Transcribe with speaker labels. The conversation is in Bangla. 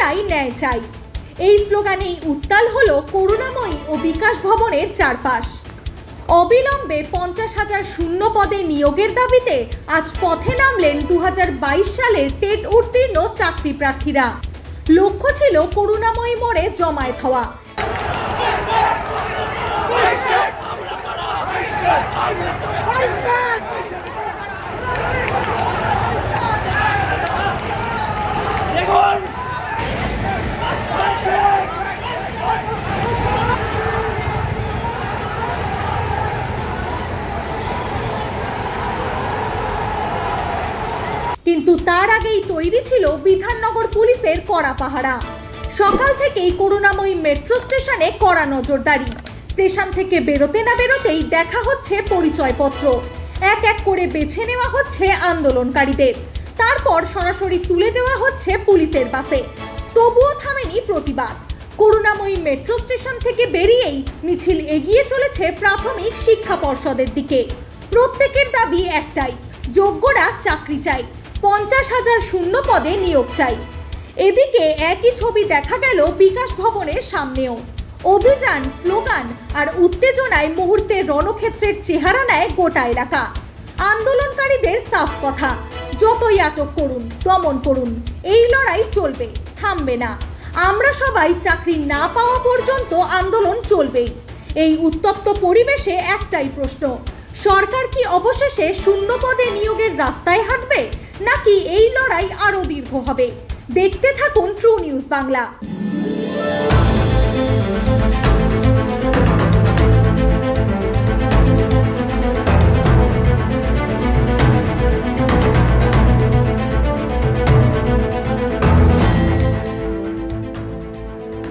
Speaker 1: চাই, ন্যায় চাই। এই স্লোগানেই উত্তাল হলো করুণাময়ী ও বিকাশ ভবনের চারপাশ। অবিলম্বে 50,000 শূন্য পদে নিয়োগের দাবিতে আজ পথে নামলেন 2022 সালের টেট উত্তীর্ণ চাকরি প্রার্থীরা। লক্ষ্য ছিল করুণাময়ী মোড়ে জমায়েত হওয়া। কিন্তু তার আগেই তৈরি ছিল বিধাননগর পুলিশের কড়া পাহারা। সকাল থেকেই করুণাময়ী মেট্রো স্টেশনে কড়া নজরদারি। স্টেশন থেকে বেরোতে না বেরোতেই দেখা হচ্ছে পরিচয়পত্র, এক এক করে বেছে নেওয়া হচ্ছে আন্দোলনকারীদের, তারপর সরাসরি তুলে দেওয়া হচ্ছে পুলিশের বাসে। তবুও থামেনি প্রতিবাদ। করুণাময়ী মেট্রো স্টেশন থেকে বেরিয়েই মিছিল এগিয়ে চলেছে প্রাথমিক শিক্ষা পর্ষদের দিকে। প্রত্যেকের দাবি একটাই, যোগ্যরা চাকরি চাই, 50,000 শূন্য পদে নিয়োগ চাই। এদিকে একই ছবি দেখা গেল বিকাশ ভবনের সামনেও। অভিযান, স্লোগান আর উত্তেজনায় মুহূর্তে রণক্ষেত্রের চেহারা নেয় গোটা এলাকা। আন্দোলনকারীদের সাফ কথা, যতই আটক করুন, দমন করুন, এই লড়াই চলবে, থামবে না। আমরা সবাই চাকরি না পাওয়া পর্যন্ত আন্দোলন চলবেই। এই উত্তপ্ত পরিবেশে একটাই প্রশ্ন, সরকার কি অবশেষে শূন্য পদে নিয়োগের রাস্তায় হাঁটবে, নাকি এই লড়াই আরো দীর্ঘ হবে? দেখতে থাকুন ট্রু নিউজ বাংলা।